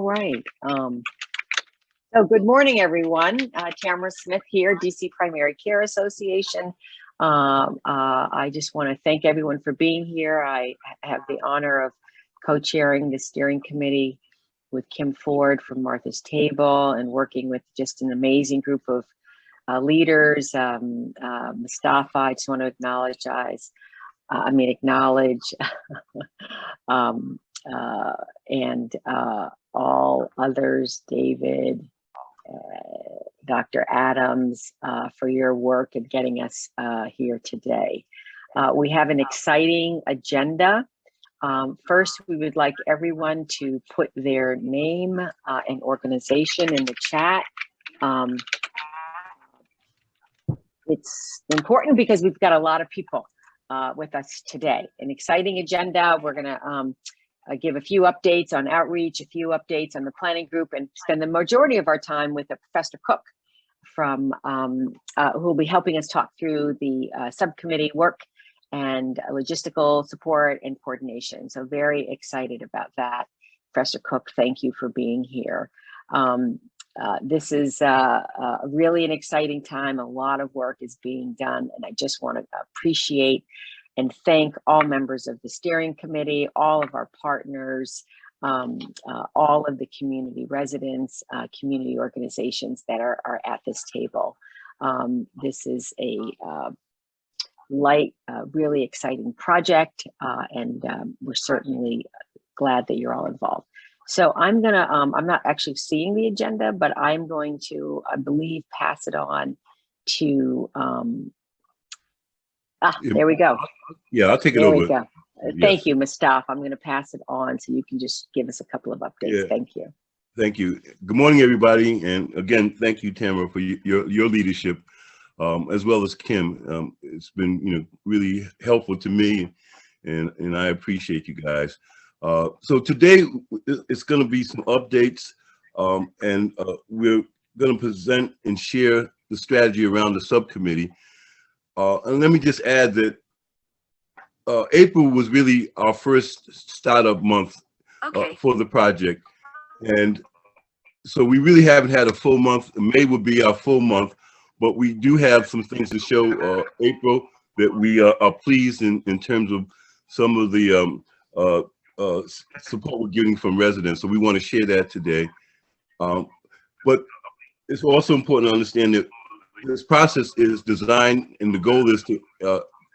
right. So good morning, everyone. Tamara Smith here, DC Primary Care Association. I just want to thank everyone for being here. I have the honor of co-chairing the steering committee with Kim Ford from Martha's Table and working with just an amazing group of leaders. Mustafa, I just want to acknowledge and all others, David, Dr. Adams, for your work in getting us here today. We have an exciting agenda. First, we would like everyone to put their name and organization in the chat. It's important because we've got a lot of people with us today. An exciting agenda. We're going to give a few updates on outreach, a few updates on the planning group, and spend the majority of our time with Professor Cook from who will be helping us talk through the subcommittee work and logistical support and coordination. So very excited about that. Professor Cook, thank you for being here. This is really an exciting time. A lot of work is being done, and I just want to appreciate and thank all members of the steering committee, all of our partners, all of the community residents, community organizations that are at this table. This is a really exciting project, and we're certainly glad that you're all involved. So I'm not actually seeing the agenda, but I'm going to, I believe, pass it on to, there we go. Yeah, I'll take it there over. We go. Thank you, Mustafa. I'm going to pass it on so you can just give us a couple of updates. Yeah. Thank you. Thank you. Good morning, everybody. And again, thank you, Tamara, for your leadership, as well as Kim. It's been, really helpful to me, and I appreciate you guys. So today it's going to be some updates, and we're going to present and share the strategy around the subcommittee. And let me just add that April was really our first startup month for the project. And so we really haven't had a full month. May will be our full month, but we do have some things to show April that we are pleased in terms of some of the support we're getting from residents. So we want to share that today. But it's also important to understand that this process is designed, and the goal is to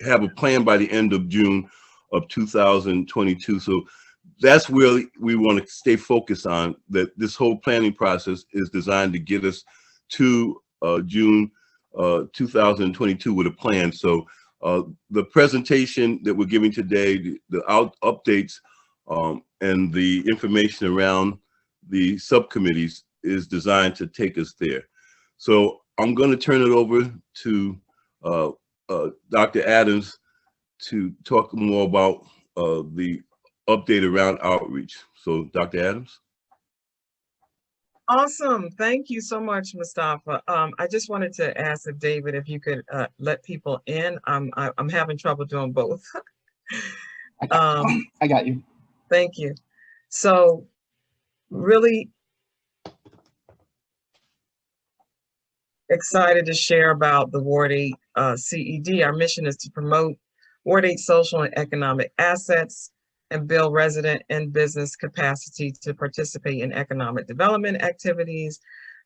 have a plan by the end of June of 2022. So that's where we want to stay focused on, that this whole planning process is designed to get us to June 2022 with a plan. So the presentation that we're giving today, the updates, and the information around the subcommittees is designed to take us there. So I'm going to turn it over to Dr. Adams to talk more about the update around outreach. So Dr. Adams. Awesome. Thank you so much, Mustafa. I just wanted to ask if David, if you could let people in. I'm having trouble doing both. I got you. Thank you. So really excited to share about the W8CED. Our mission is to promote Ward 8 social and economic assets and build resident and business capacity to participate in economic development activities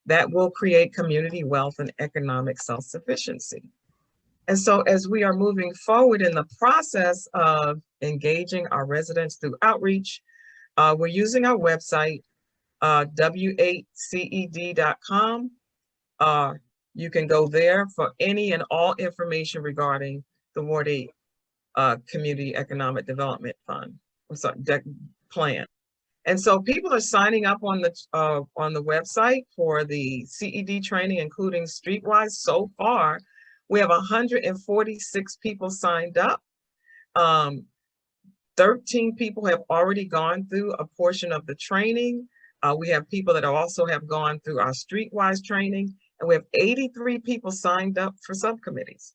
that will create community wealth and economic self-sufficiency. And so as we are moving forward in the process of engaging our residents through outreach, we're using our website, W8CED.com. You can go there for any and all information regarding the Ward 8 Community Economic Development Fund, plan. And so people are signing up on the website for the CED training, including Streetwise. So far, we have 146 people signed up. 13 people have already gone through a portion of the training. We have people that also have gone through our Streetwise training, and we have 83 people signed up for subcommittees.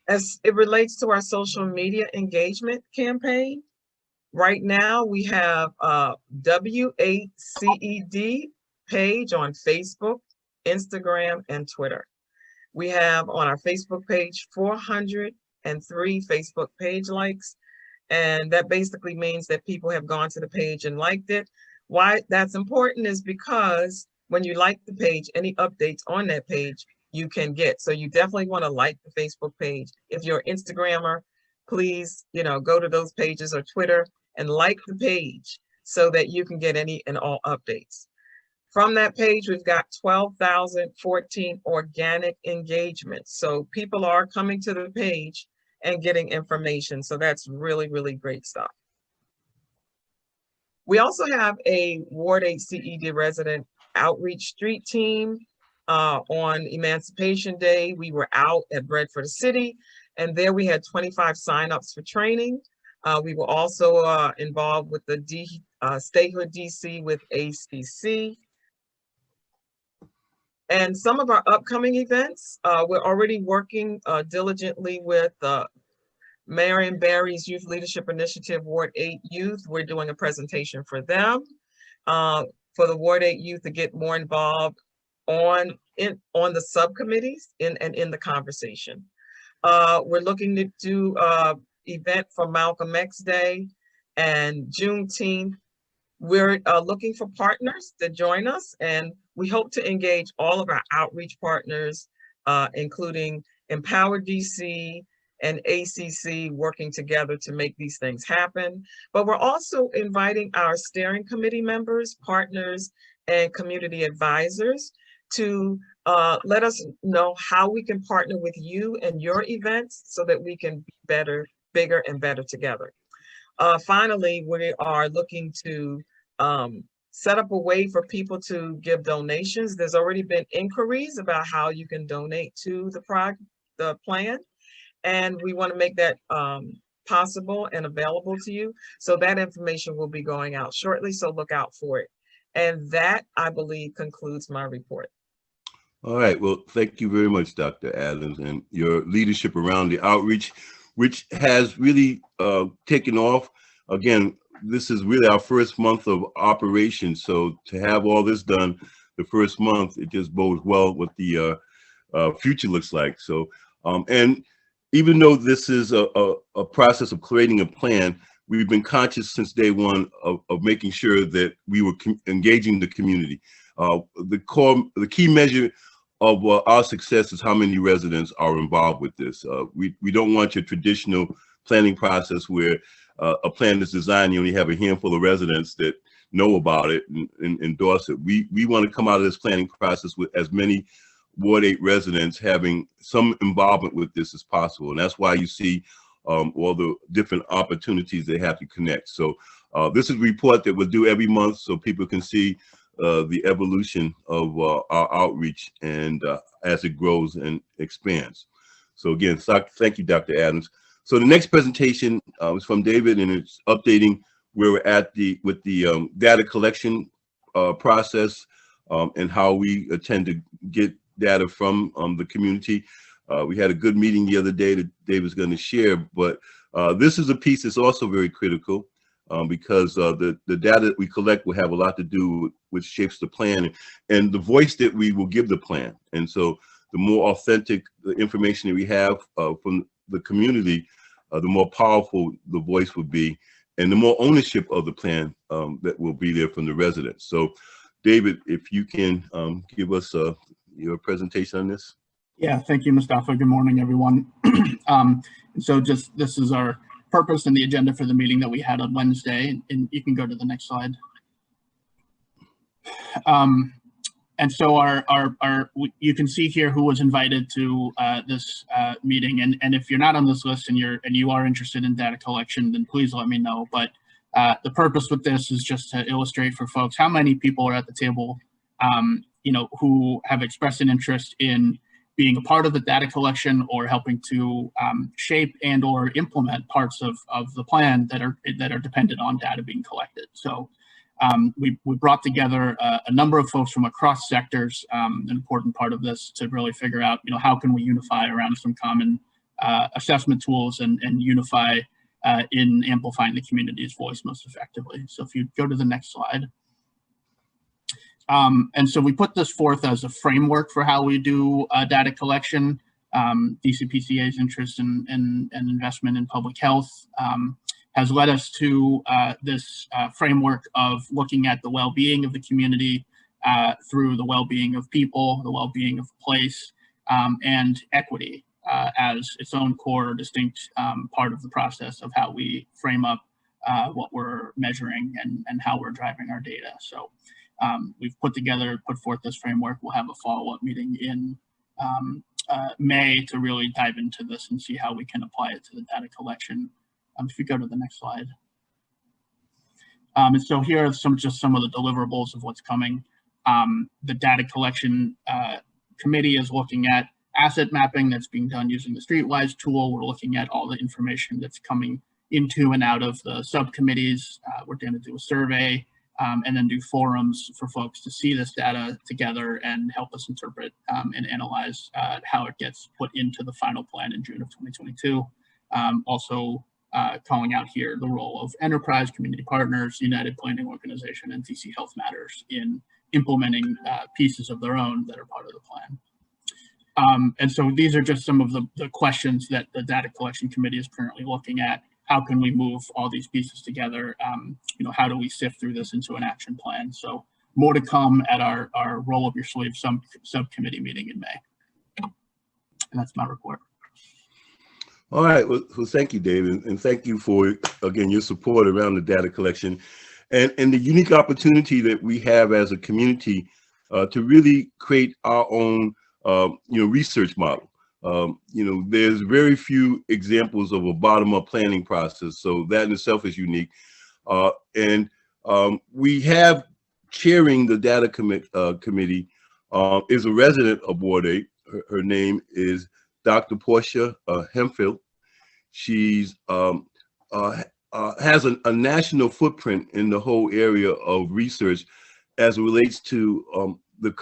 As it relates to our social media engagement campaign, Right now, we have a W8CED page on Facebook, Instagram, and Twitter. We have on our Facebook page 403 Facebook page likes, and that basically means that people have gone to the page and liked it. Why that's important is because when you like the page, any updates on that page you can get. So you definitely want to like the Facebook page. If you're an Instagrammer, please, go to those pages, or Twitter, and like the page so that you can get any and all updates. From that page, we've got 12,014 organic engagements. So people are coming to the page and getting information. So that's really, really great stuff. We also have a Ward 8 CED resident outreach street team. On Emancipation Day, we were out at Bread for the City, and there we had 25 signups for training. We were also involved with the Statehood DC with ACC. And some of our upcoming events, we're already working diligently with Marion Barry's Youth Leadership Initiative, Ward 8 Youth. We're doing a presentation for them, for the Ward 8 Youth to get more involved on the subcommittees and in the conversation. We're looking to do event for Malcolm X Day and Juneteenth. We're looking for partners to join us, and we hope to engage all of our outreach partners, including Empower DC and ACC, working together to make these things happen. But we're also inviting our steering committee members, partners, and community advisors to let us know how we can partner with you and your events so that we can be better, bigger, and better together. Finally, we are looking to set up a way for people to give donations. There's already been inquiries about how you can donate to the plan, and we want to make that possible and available to you. So that information will be going out shortly, so look out for it. And that, I believe, concludes my report. All right. Well, thank you very much, Dr. Adams, and your leadership around the outreach, which has really taken off. Again, this is really our first month of operation. So to have all this done the first month, it just bodes well what the future looks like. So, and even though this is a process of creating a plan, we've been conscious since day one of making sure that we were engaging the community. The key measure of our success is how many residents are involved with this. We don't want your traditional planning process where a plan is designed, you only have a handful of residents that know about it and endorse it. We want to come out of this planning process with as many Ward 8 residents having some involvement with this as possible. And that's why you see all the different opportunities they have to connect. So this is a report that we'll do every month so people can see the evolution of our outreach and as it grows and expands. So again, thank you, Dr. Adams. So the next presentation is from David, and it's updating where we're at with the data collection process and how we intend to get data from the community. We had a good meeting the other day that David's going to share, but this is a piece that's also very critical because the data that we collect will have a lot to do with shapes the plan and the voice that we will give the plan. And so the more authentic the information that we have from the community, the more powerful the voice will be, and the more ownership of the plan that will be there from the residents. So David, if you can give us your presentation on this. Yeah, thank you, Mustafa. Good morning, everyone. So this is our purpose and the agenda for the meeting that we had on Wednesday, and you can go to the next slide. And so you can see here who was invited to this meeting, and if you're not on this list and you are interested in data collection, then please let me know. But the purpose with this is just to illustrate for folks how many people are at the table, who have expressed an interest in being a part of the data collection or helping to shape and or implement parts of the plan that are dependent on data being collected. So we brought together a number of folks from across sectors, an important part of this to really figure out, how can we unify around some common assessment tools and unify in amplifying the community's voice most effectively. So if you go to the next slide. And so we put this forth as a framework for how we do data collection. DCPCA's interest in investment in public health has led us to this framework of looking at the well-being of the community through the well-being of people, the well-being of place, and equity as its own core distinct part of the process of how we frame up what we're measuring and how we're driving our data. So we've put forth this framework. We'll have a follow-up meeting in May to really dive into this and see how we can apply it to the data collection. If you go to the next slide. And so here are some of the deliverables of what's coming. The data collection committee is looking at asset mapping that's being done using the Streetwise tool. We're looking at all the information that's coming into and out of the subcommittees. We're going to do a survey and then do forums for folks to see this data together and help us interpret and analyze how it gets put into the final plan in June of 2022. Also calling out here the role of enterprise, community partners, United Planning Organization, and DC Health Matters in implementing pieces of their own that are part of the plan. And so these are just some of the questions that the data collection committee is currently looking at. How can we move all these pieces together? How do we sift through this into an action plan? So more to come at our roll up your sleeve subcommittee meeting in May. And that's my report. All right, well thank you, David, and thank you for, again, your support around the data collection and the unique opportunity that we have as a community to really create our own research model. There's very few examples of a bottom-up planning process, so that in itself is unique. And we have chairing the data committee is a resident of Ward 8. Her name is Dr. Portia Hemphill. She's has a national footprint in the whole area of research as it relates to the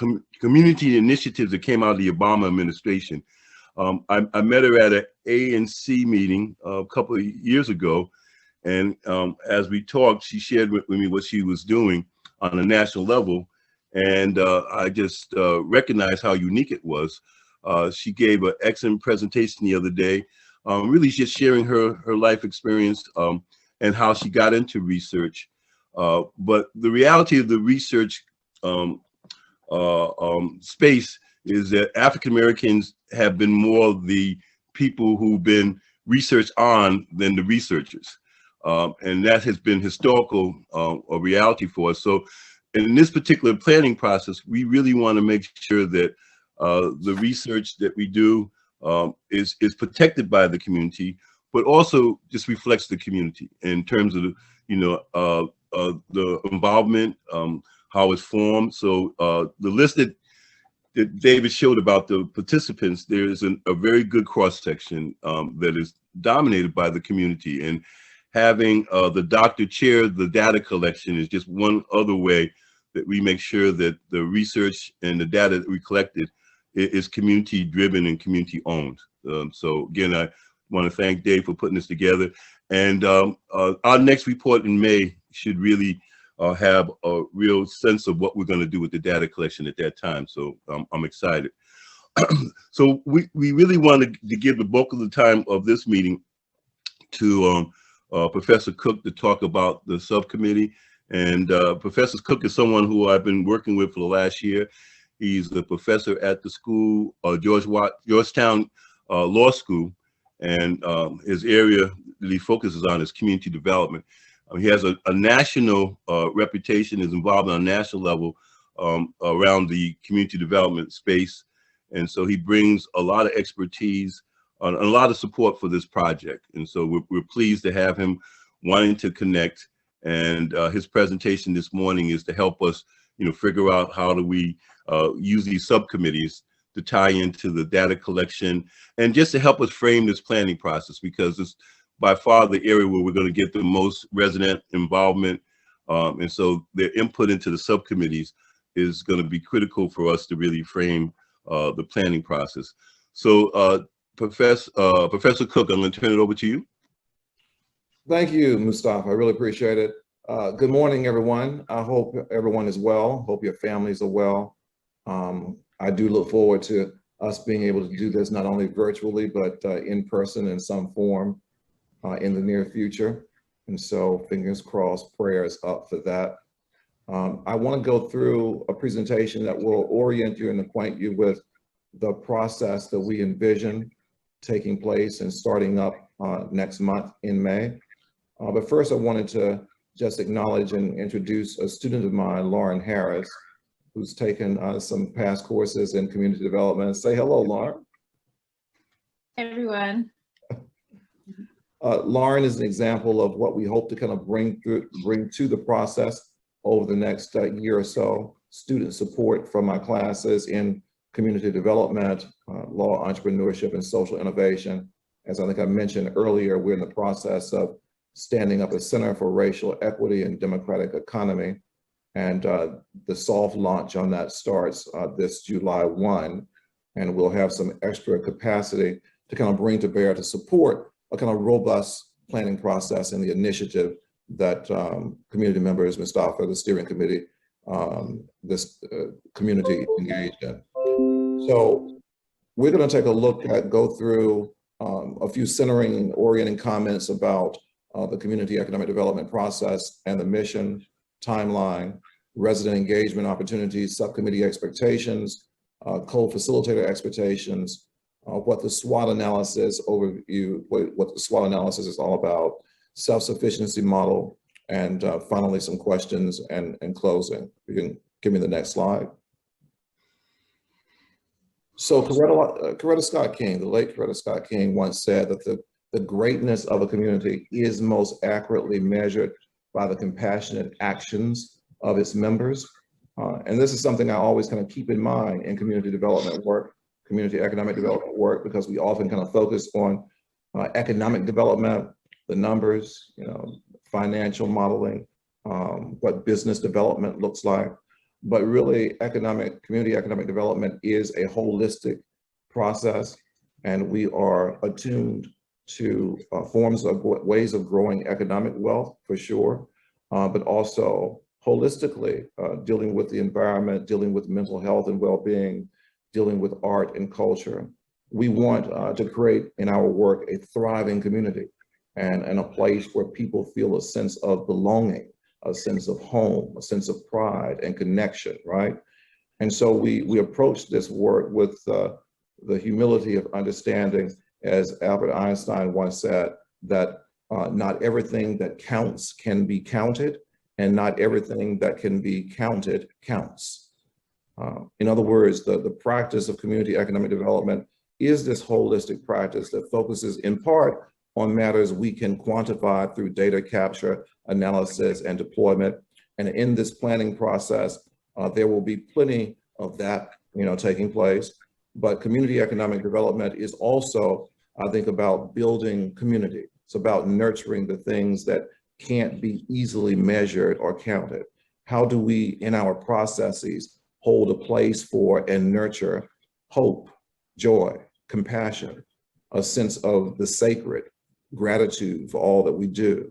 community initiatives that came out of the Obama administration. I met her at an ANC meeting a couple of years ago, and as we talked, she shared with me what she was doing on a national level, and I just recognized how unique it was. She gave an excellent presentation the other day, really just sharing her life experience and how she got into research. But the reality of the research space is that African Americans have been more the people who've been researched on than the researchers. And that has been historical a reality for us. So in this particular planning process, we really want to make sure that the research that we do is protected by the community, but also just reflects the community in terms of the involvement, how it's formed. So the list that David showed about the participants, there is a very good cross section that is dominated by the community, and having the doctor chair the data collection is just one other way that we make sure that the research and the data that we collected is community driven and community owned. So again, I want to thank Dave for putting this together. And our next report in May should really have a real sense of what we're going to do with the data collection at that time. So I'm excited. So we really wanted to give the bulk of the time of this meeting to Professor Cook to talk about the subcommittee. And Professor Cook is someone who I've been working with for the last year. He's the professor at the school, Georgetown Law School, and his area that he focuses on is community development. He has a national reputation, is involved on a national level around the community development space. And so he brings a lot of expertise and a lot of support for this project. And so we're pleased to have him wanting to connect. And his presentation this morning is to help us, figure out how do we use these subcommittees to tie into the data collection and just to help us frame this planning process, because it's by far the area where we're going to get the most resident involvement. And so their input into the subcommittees is going to be critical for us to really frame the planning process. So Professor Cook, I'm going to turn it over to you. Thank you, Mustafa. I really appreciate it. Good morning, everyone. I hope everyone is well. Hope your families are well. I do look forward to us being able to do this not only virtually, but in person in some form in the near future. And so fingers crossed, prayers up for that. I want to go through a presentation that will orient you and acquaint you with the process that we envision taking place and starting up next month in May. But first, I wanted to just acknowledge and introduce a student of mine, Lauren Harris, who's taken some past courses in community development. Say hello, Lauren. Hey, everyone. Lauren is an example of what we hope to kind of bring to the process over the next year or so. Student support from my classes in community development, law, entrepreneurship, and social innovation. As I think I mentioned earlier, we're in the process of standing up a Center for Racial Equity and Democratic Economy. And the soft launch on that starts this July 1. And we'll have some extra capacity to kind of bring to bear to support a kind of robust planning process and the initiative that community members, Mustafa, the steering committee, this community engaged in. So we're going to take a look at, go through a few centering and orienting comments about the community economic development process and the mission, timeline, resident engagement opportunities, subcommittee expectations, co-facilitator expectations, what the SWOT analysis overview, what the SWOT analysis is all about, self-sufficiency model, and finally some questions and closing. You can give me the next slide. So Coretta Scott King, the late Coretta Scott King, once said that the greatness of a community is most accurately measured by the compassionate actions of its members. And this is something I always kind of keep in mind in community development work, community economic development work, because we often kind of focus on economic development, the numbers, financial modeling, what business development looks like. But really, community economic development is a holistic process, and we are attuned to forms of ways of growing economic wealth, for sure, but also holistically dealing with the environment, dealing with mental health and well-being, dealing with art and culture. We want to create in our work a thriving community and a place where people feel a sense of belonging, a sense of home, a sense of pride and connection, right? And so we approach this work with the humility of understanding, as Albert Einstein once said, that not everything that counts can be counted, and not everything that can be counted counts. In other words, the practice of community economic development is this holistic practice that focuses in part on matters we can quantify through data capture, analysis, and deployment. And in this planning process, there will be plenty of that taking place. But community economic development is also, I think, about building community. It's about nurturing the things that can't be easily measured or counted. How do we, in our processes, hold a place for and nurture hope, joy, compassion, a sense of the sacred, gratitude for all that we do?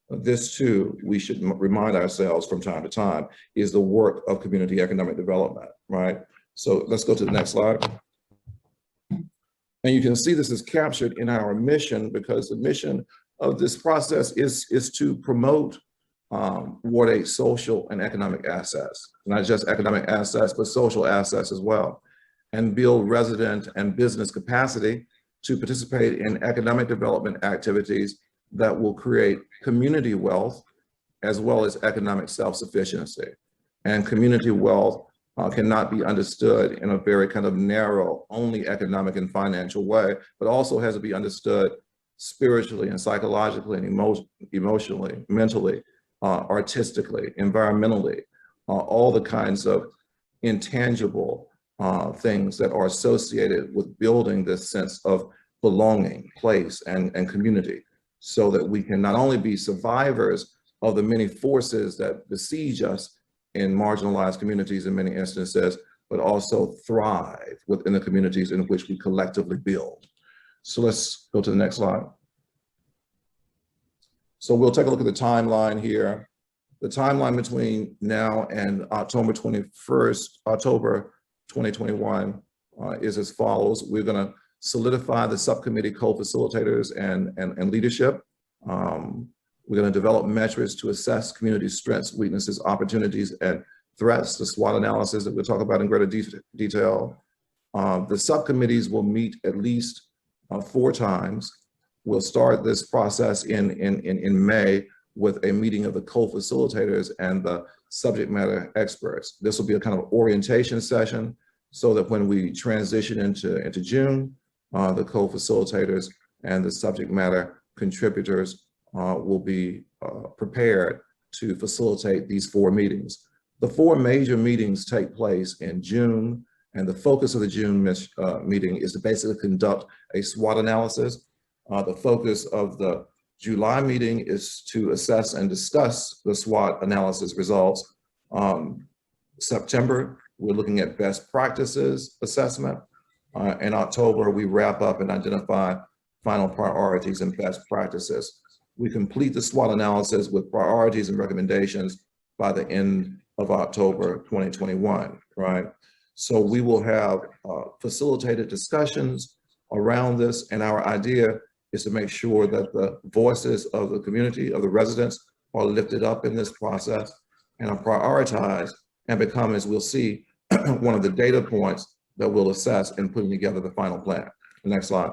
This too, we should remind ourselves from time to time, is the work of community economic development, right? So let's go to the next slide. And you can see this is captured in our mission, because the mission of this process is to promote Ward 8 social and economic assets, not just economic assets, but social assets as well, and build resident and business capacity to participate in economic development activities that will create community wealth as well as economic self-sufficiency. And community wealth cannot be understood in a very kind of narrow, only economic and financial way, but also has to be understood spiritually and psychologically and emotionally, mentally, artistically, environmentally, all the kinds of intangible things that are associated with building this sense of belonging, place, and community, so that we can not only be survivors of the many forces that besiege us in marginalized communities in many instances, but also thrive within the communities in which we collectively build. So let's go to the next slide. So we'll take a look at the timeline here. The timeline between now and October 21st, October 2021 is as follows. We're gonna solidify the subcommittee co-facilitators and leadership. We're gonna develop metrics to assess community strengths, weaknesses, opportunities, and threats, the SWOT analysis that we'll talk about in greater detail. The subcommittees will meet at least 4 times. We'll start this process in May with a meeting of the co-facilitators and the subject matter experts. This will be a kind of orientation session so that when we transition into June, the co-facilitators and the subject matter contributors will be prepared to facilitate these 4 meetings. The 4 major meetings take place in June, and the focus of the June meeting is to basically conduct a SWOT analysis. The focus of the July meeting is to assess and discuss the SWOT analysis results. September, we're looking at best practices assessment. In October, we wrap up and identify final priorities and best practices. We complete the SWOT analysis with priorities and recommendations by the end of October 2021, right? So we will have facilitated discussions around this, and our idea is to make sure that the voices of the community, of the residents, are lifted up in this process and are prioritized and become, as we'll see, one of the data points that we'll assess in putting together the final plan. The next slide.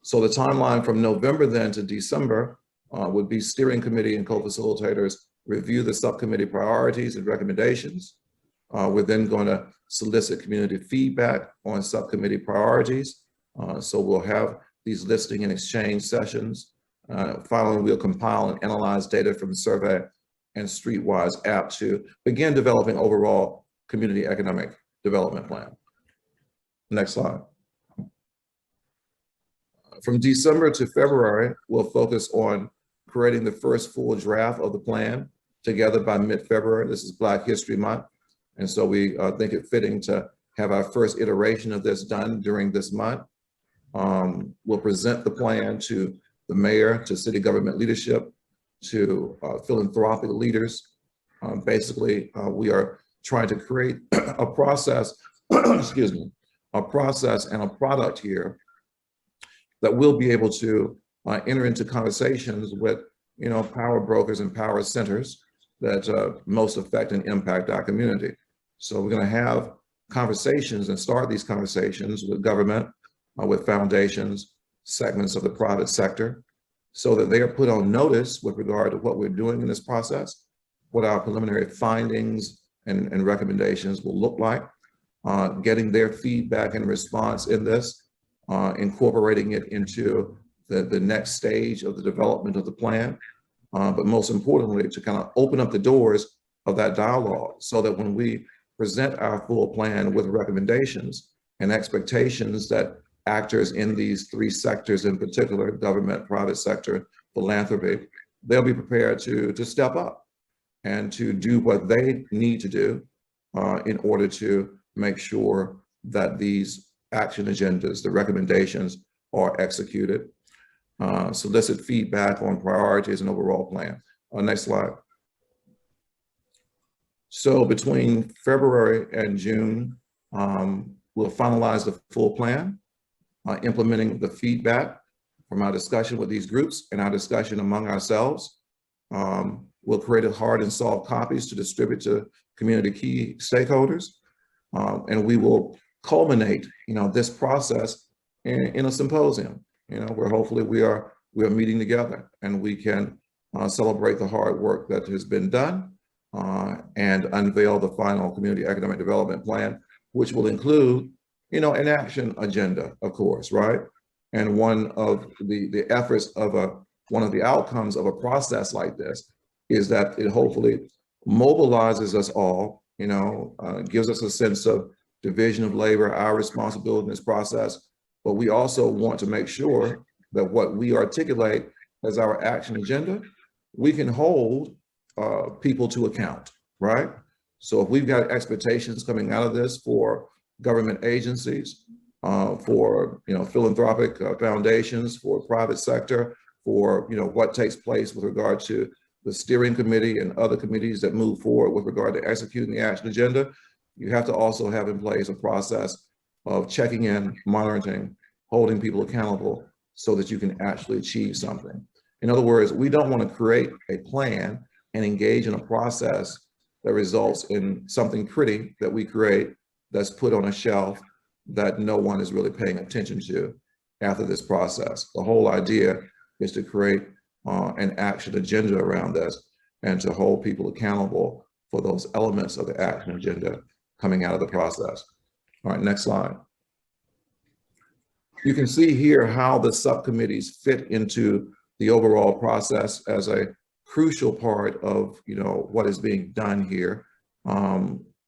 So the timeline from November then to December would be steering committee and co-facilitators review the subcommittee priorities and recommendations. We're then going to solicit community feedback on subcommittee priorities. So we'll have these listing and exchange sessions. Finally, we'll compile and analyze data from the survey and Streetwise app to begin developing overall community economic development plan. Next slide. From December to February, we'll focus on creating the first full draft of the plan together by mid-February. This is Black History Month. And so we think it fitting to have our first iteration of this done during this month. We'll present the plan to the mayor, to city government leadership, to philanthropic leaders. Basically, we are trying to create a process, excuse me, a process and a product here that we'll be able to enter into conversations with, power brokers and power centers that most affect and impact our community. So we're going to have conversations and start these conversations with government, with foundations, segments of the private sector, so that they are put on notice with regard to what we're doing in this process, what our preliminary findings and recommendations will look like, getting their feedback and response in this, incorporating it into the next stage of the development of the plan, but most importantly, to kind of open up the doors of that dialogue so that when we present our full plan with recommendations and expectations that actors in these 3 sectors in particular, government, private sector, philanthropy, they'll be prepared to step up and to do what they need to do in order to make sure that these action agendas, the recommendations, are executed. Solicit feedback on priorities and overall plan. Next slide. So between February and June, we'll finalize the full plan, implementing the feedback from our discussion with these groups and our discussion among ourselves. We'll create hard and soft copies to distribute to community key stakeholders. And we will culminate, this process in a symposium, where hopefully we are meeting together and we can celebrate the hard work that has been done and unveil the final community economic development plan, which will include, an action agenda, of course, right? And one of the efforts of one of the outcomes of a process like this is that it hopefully mobilizes us all, gives us a sense of division of labor, our responsibility in this process. But we also want to make sure that what we articulate as our action agenda, we can hold people to account, right? So if we've got expectations coming out of this for government agencies, for philanthropic foundations, for private sector, for, you know, what takes place with regard to the steering committee and other committees that move forward with regard to executing the action agenda, you have to also have in place a process of checking in, monitoring, holding people accountable so that you can actually achieve something. In other words, we don't want to create a plan and engage in a process that results in something pretty that we create that's put on a shelf that no one is really paying attention to after this process. The whole idea is to create an action agenda around this and to hold people accountable for those elements of the action agenda coming out of the process. All right, next slide. You can see here how the subcommittees fit into the overall process as a crucial part of, you know, what is being done here.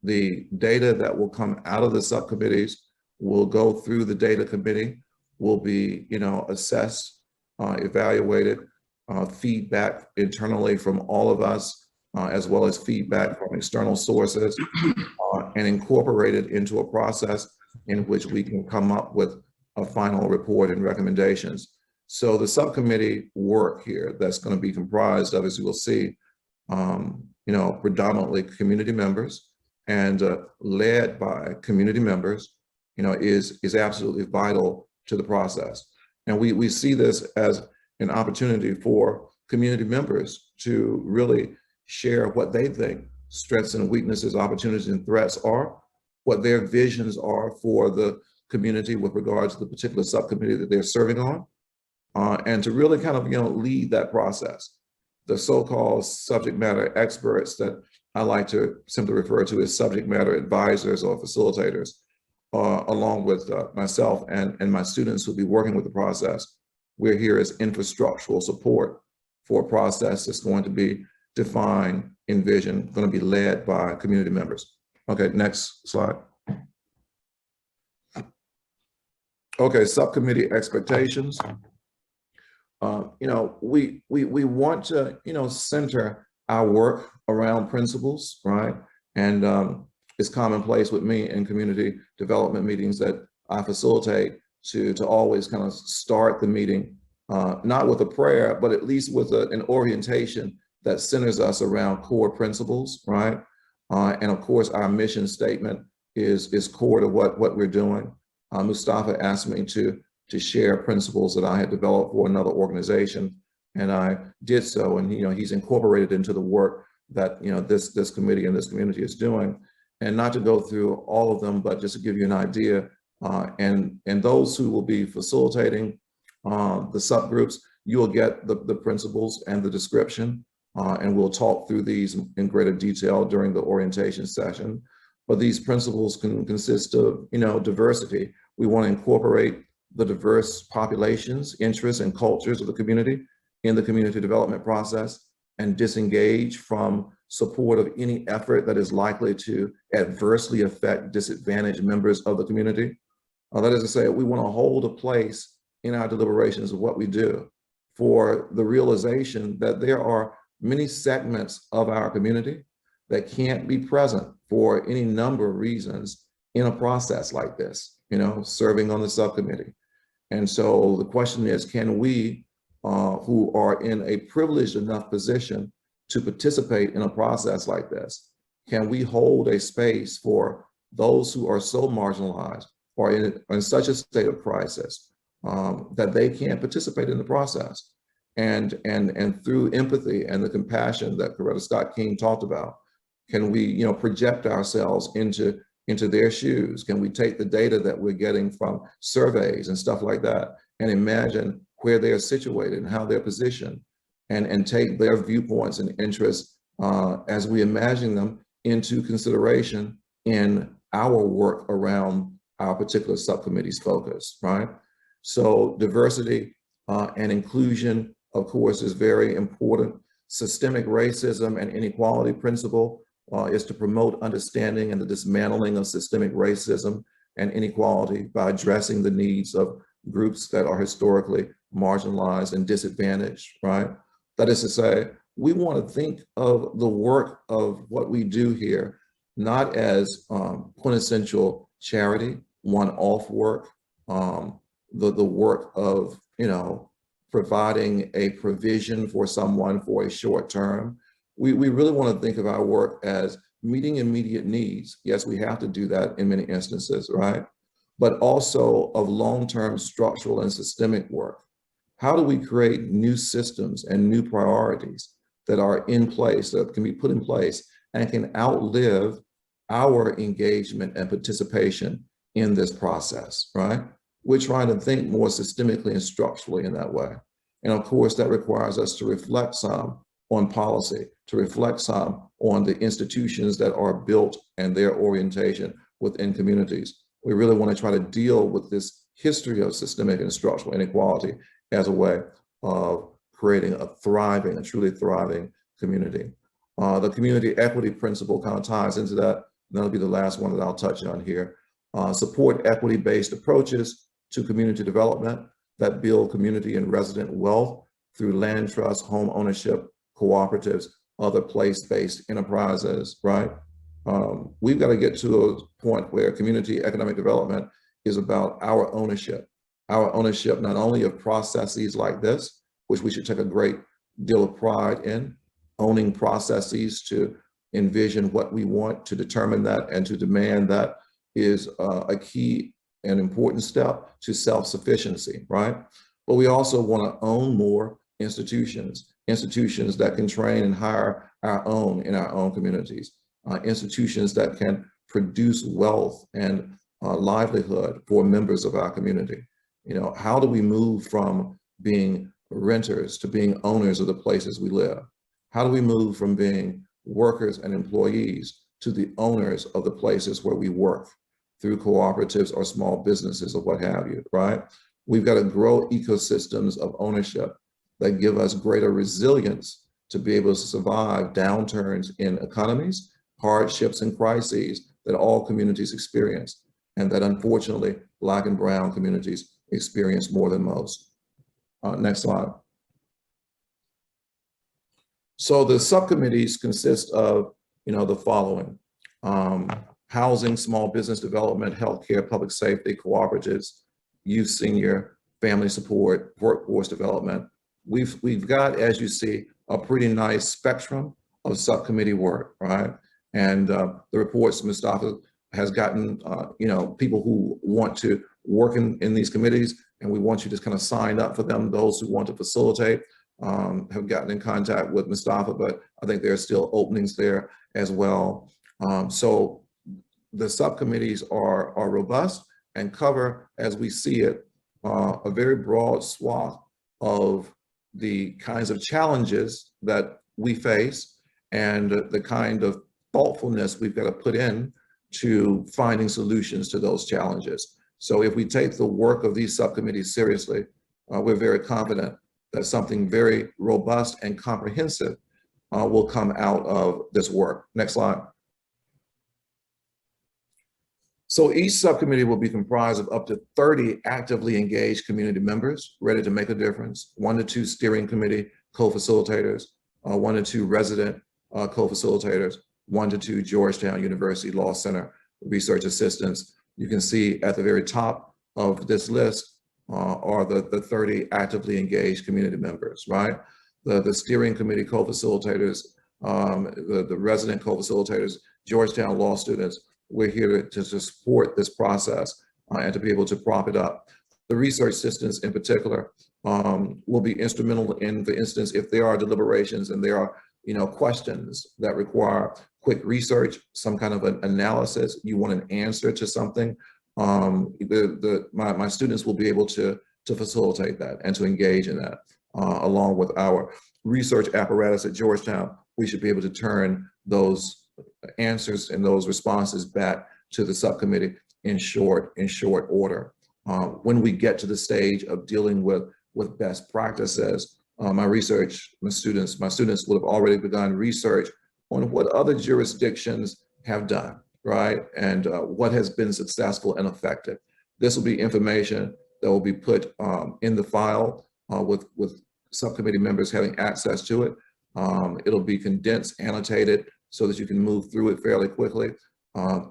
The data that will come out of the subcommittees will go through the data committee, will be, you know, assessed, evaluated, feedback internally from all of us, as well as feedback from external sources, and incorporated into a process in which we can come up with a final report and recommendations. So the subcommittee work here that's going to be comprised of, as you will see, you know, predominantly community members and led by community members, you know, is absolutely vital to the process. And we see this as an opportunity for community members to really share what they think strengths and weaknesses, opportunities and threats are, what their visions are for the community with regards to the particular subcommittee that they're serving on, and to really kind of, you know, lead that process. The so-called subject matter experts that I like to simply refer to as subject matter advisors or facilitators, along with myself and my students who'll be working with the process. We're here as infrastructural support for a process that's going to be defined, envisioned, going to be led by community members. Okay, next slide. Okay, subcommittee expectations. You know, we want to, you know, center our work around principles, right? And it's commonplace with me in community development meetings that I facilitate to always kind of start the meeting, not with a prayer, but at least with an orientation that centers us around core principles, right? And of course, our mission statement is core to what we're doing. Mustafa asked me to share principles that I had developed for another organization, and I did so. And, you know, he's incorporated into the work that, you know, this committee and this community is doing. And not to go through all of them, but just to give you an idea, and those who will be facilitating the subgroups, you will get the principles and the description, and we'll talk through these in greater detail during the orientation session. But these principles can consist of, you know, diversity. We want to incorporate the diverse populations, interests, and cultures of the community in the community development process, and disengage from support of any effort that is likely to adversely affect disadvantaged members of the community. That is to say, we want to hold a place in our deliberations of what we do for the realization that there are many segments of our community that can't be present for any number of reasons in a process like this, you know, serving on the subcommittee. And so the question is, can we, who are in a privileged enough position to participate in a process like this, can we hold a space for those who are so marginalized or in such a state of crisis that they can't participate in the process? And through empathy and the compassion that Coretta Scott King talked about, can we, you know, project ourselves into their shoes? Can we take the data that we're getting from surveys and stuff like that and imagine where they're situated and how they're positioned, and take their viewpoints and interests as we imagine them into consideration in our work around our particular subcommittee's focus, right? So diversity and inclusion, of course, is very important. Systemic racism and inequality principle is to promote understanding and the dismantling of systemic racism and inequality by addressing the needs of groups that are historically marginalized and disadvantaged, right? That is to say, we want to think of the work of what we do here, not as quintessential charity, one-off work, the work of, you know, providing a provision for someone for a short term. We really want to think of our work as meeting immediate needs. Yes, we have to do that in many instances, right? But also of long-term structural and systemic work. How do we create new systems and new priorities that are in place, that can be put in place and can outlive our engagement and participation in this process, right? We're trying to think more systemically and structurally in that way. And of course, that requires us to reflect some on policy, to reflect some on the institutions that are built and their orientation within communities. We really want to try to deal with this history of systemic and structural inequality as a way of creating a thriving, a truly thriving community. The community equity principle kind of ties into that. That'll be the last one that I'll touch on here. Support equity-based approaches to community development that build community and resident wealth through land trust, home ownership, cooperatives, other place-based enterprises, right? We've got to get to a point where community economic development is about our ownership not only of processes like this, which we should take a great deal of pride in, owning processes to envision what we want, to determine that, and to demand that is a key and important step to self-sufficiency, right? But we also want to own more institutions that can train and hire our own in our own communities, institutions that can produce wealth and livelihood for members of our community. You know, how do we move from being renters to being owners of the places we live? How do we move from being workers and employees to the owners of the places where we work through cooperatives or small businesses or what have you, right? We've got to grow ecosystems of ownership that give us greater resilience to be able to survive downturns in economies, hardships and crises that all communities experience, and that unfortunately Black and brown communities experience more than most. Next slide. So the subcommittees consist of, the following: housing, small business development, healthcare, public safety, cooperatives, youth, senior, family support, workforce development. We've got, as you see, a pretty nice spectrum of subcommittee work, right? And the reports Mustafa has gotten, people who want to work in these committees, and we want you to kind of sign up for them. Those who want to facilitate have gotten in contact with Mustafa, but I think there are still openings there as well. So the subcommittees are robust and cover, as we see it, a very broad swath of the kinds of challenges that we face and the kind of thoughtfulness we've got to put in to finding solutions to those challenges. So if we take the work of these subcommittees seriously, we're very confident that something very robust and comprehensive will come out of this work. Next slide. So each subcommittee will be comprised of up to 30 actively engaged community members ready to make a difference, 1 to 2 steering committee co-facilitators, 1 to 2 resident co-facilitators, 1 to 2 Georgetown University Law Center research assistants. You can see at the very top of this list are the 30 actively engaged community members, right? The steering committee co-facilitators, the resident co-facilitators, Georgetown law students. We're here to support this process and to be able to prop it up. The research assistants in particular will be instrumental in, for instance, if there are deliberations and there are questions that require quick research, some kind of an analysis, you want an answer to something, my students will be able to facilitate that and to engage in that. Along with our research apparatus at Georgetown, we should be able to turn those answers and those responses back to the subcommittee in short order. When we get to the stage of dealing with best practices, my students would have already begun research on what other jurisdictions have done, right? And what has been successful and effective. This will be information that will be put in the file with subcommittee members having access to it. It'll be condensed, annotated, so that you can move through it fairly quickly.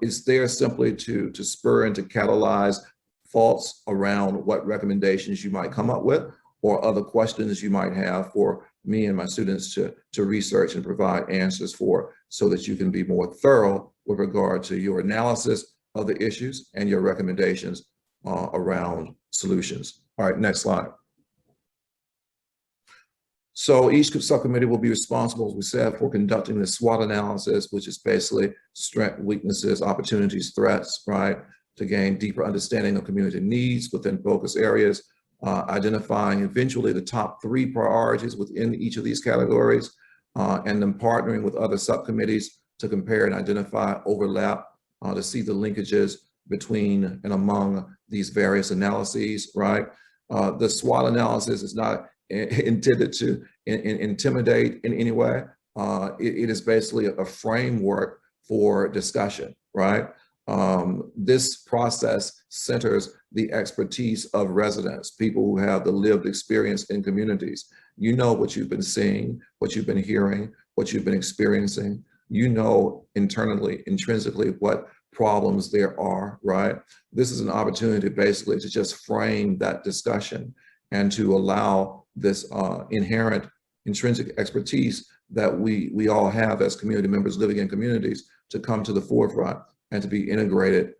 It's there simply to spur and to catalyze thoughts around what recommendations you might come up with, or other questions you might have for me and my students to research and provide answers for, so that you can be more thorough with regard to your analysis of the issues and your recommendations around solutions. All right, next slide. So each subcommittee will be responsible, as we said, for conducting the SWOT analysis, which is basically strengths, weaknesses, opportunities, threats, right? To gain deeper understanding of community needs within focus areas, identifying eventually the top 3 priorities within each of these categories, and then partnering with other subcommittees to compare and identify overlap, to see the linkages between and among these various analyses, right? The SWOT analysis is not intended to intimidate in any way. It is basically a framework for discussion, right? This process centers the expertise of residents, people who have the lived experience in communities. You know what you've been seeing, what you've been hearing, what you've been experiencing. You know internally, intrinsically, what problems there are, right? This is an opportunity basically to just frame that discussion and to allow this inherent intrinsic expertise that we all have as community members living in communities to come to the forefront and to be integrated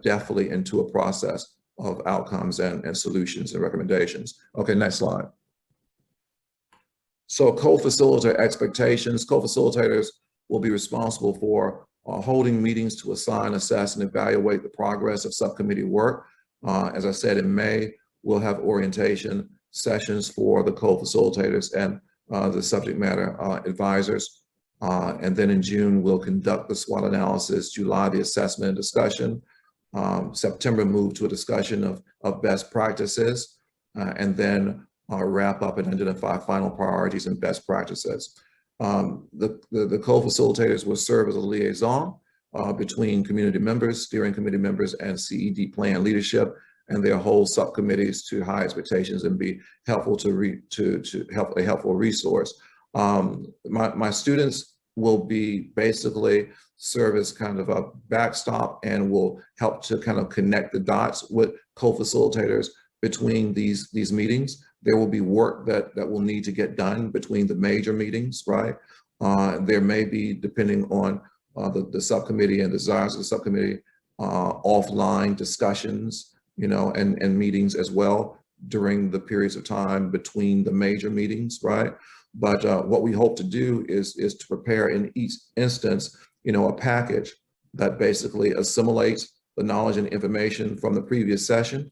deftly into a process of outcomes and solutions and recommendations. Okay, next slide. So co-facilitator expectations. Co-facilitators will be responsible for holding meetings to assign, assess, and evaluate the progress of subcommittee work. As I said, in May, we'll have orientation sessions for the co-facilitators and the subject matter advisors. And then in June, we'll conduct the SWOT analysis, July, the assessment and discussion, September, move to a discussion of best practices, and then wrap up and identify final priorities and best practices. The co-facilitators will serve as a liaison between community members, steering committee members, and CED plan leadership, and their whole subcommittees to high expectations and be helpful to help a helpful resource. My students will be basically serve as kind of a backstop and will help to kind of connect the dots with co-facilitators between these meetings. There will be work that will need to get done between the major meetings, right? There may be, depending on the subcommittee and desires of the subcommittee, offline discussions, you know, and meetings as well during the periods of time between the major meetings, right? But what we hope to do is to prepare in each instance, you know, a package that basically assimilates the knowledge and information from the previous session,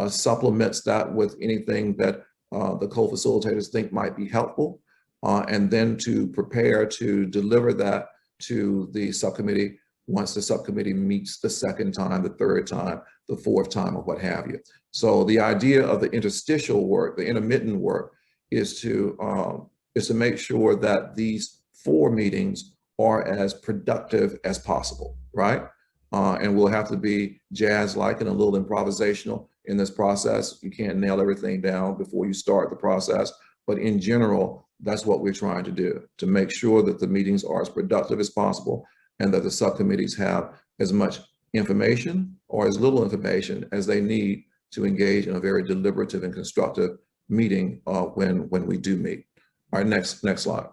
supplements that with anything that the co-facilitators think might be helpful, and then to prepare to deliver that to the subcommittee once the subcommittee meets the second time, the third time, the fourth time, or what have you. So the idea of the interstitial work, the intermittent work, is to make sure that these 4 meetings are as productive as possible, right? And we'll have to be jazz-like and a little improvisational in this process. You can't nail everything down before you start the process, but in general, that's what we're trying to do, to make sure that the meetings are as productive as possible and that the subcommittees have as much information or as little information as they need to engage in a very deliberative and constructive meeting when we do meet. All right, next slide.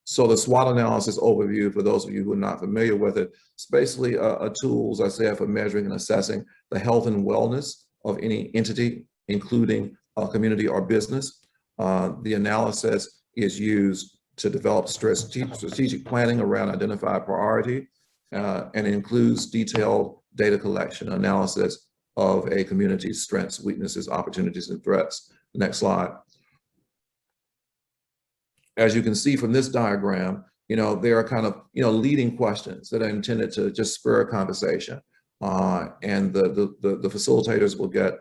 So the SWOT analysis overview, for those of you who are not familiar with it, it's basically a tool, as I said, for measuring and assessing the health and wellness of any entity, including a community or business. The analysis is used to develop strategic planning around identified priority, and includes detailed data collection analysis of a community's strengths, weaknesses, opportunities, and threats. Next slide. As you can see from this diagram, you know, there are kind of, you know, leading questions that are intended to just spur a conversation. And the facilitators will get,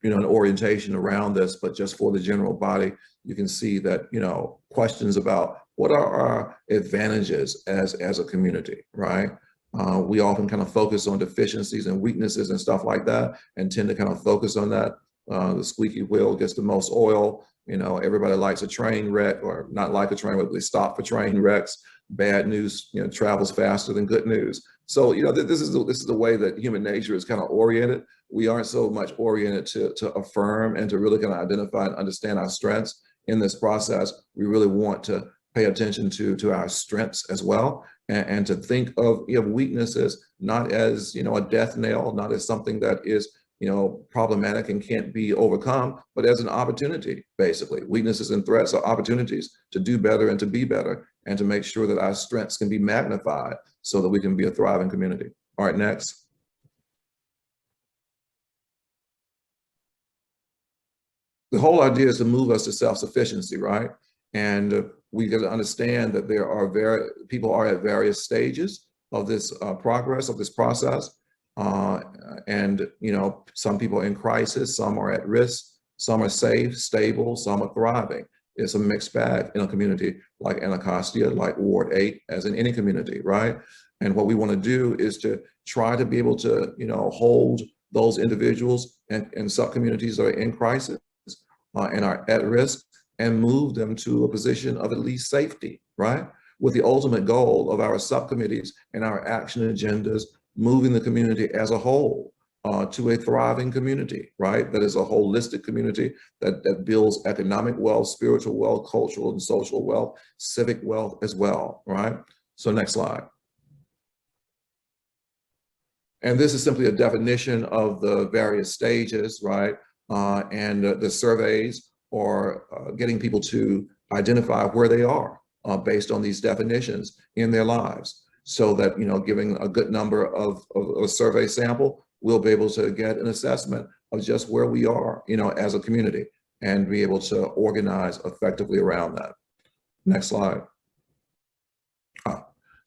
you know, an orientation around this, but just for the general body, you can see that, you know, questions about what are our advantages as a community, right? We often kind of focus on deficiencies and weaknesses and stuff like that, and tend to kind of focus on that. The squeaky wheel gets the most oil, You know, everybody likes a train wreck, or not like a train wreck, they stop for train wrecks. Bad news, you know, travels faster than good news. So, you know, this is the way that human nature is kind of oriented. We aren't so much oriented to affirm and to really kind of identify and understand our strengths. In this process, we really want to pay attention to our strengths as well, and to think of, you know, weaknesses not as, you know, a death knell, not as something that is, you know, problematic and can't be overcome, but as an opportunity, basically. Weaknesses and threats are opportunities to do better and to be better, and to make sure that our strengths can be magnified so that we can be a thriving community. All right, next. The whole idea is to move us to self-sufficiency, right? And we got to understand that there are people are at various stages of this progress, of this process. And, you know, some people are in crisis, some are at risk, some are safe, stable, some are thriving. It's a mixed bag in a community like Anacostia, like Ward 8, as in any community, right? And what we want to do is to try to be able to, you know, hold those individuals and sub-communities that are in crisis and are at risk, and move them to a position of at least safety, right? With the ultimate goal of our subcommittees and our action agendas, moving the community as a whole to a thriving community, right? That is a holistic community that builds economic wealth, spiritual wealth, cultural and social wealth, civic wealth as well, right? So next slide. And this is simply a definition of the various stages, right? And the surveys, or getting people to identify where they are based on these definitions in their lives, so that, you know, giving a good number of a survey sample, we'll be able to get an assessment of just where we are, you know, as a community, and be able to organize effectively around that. Next slide.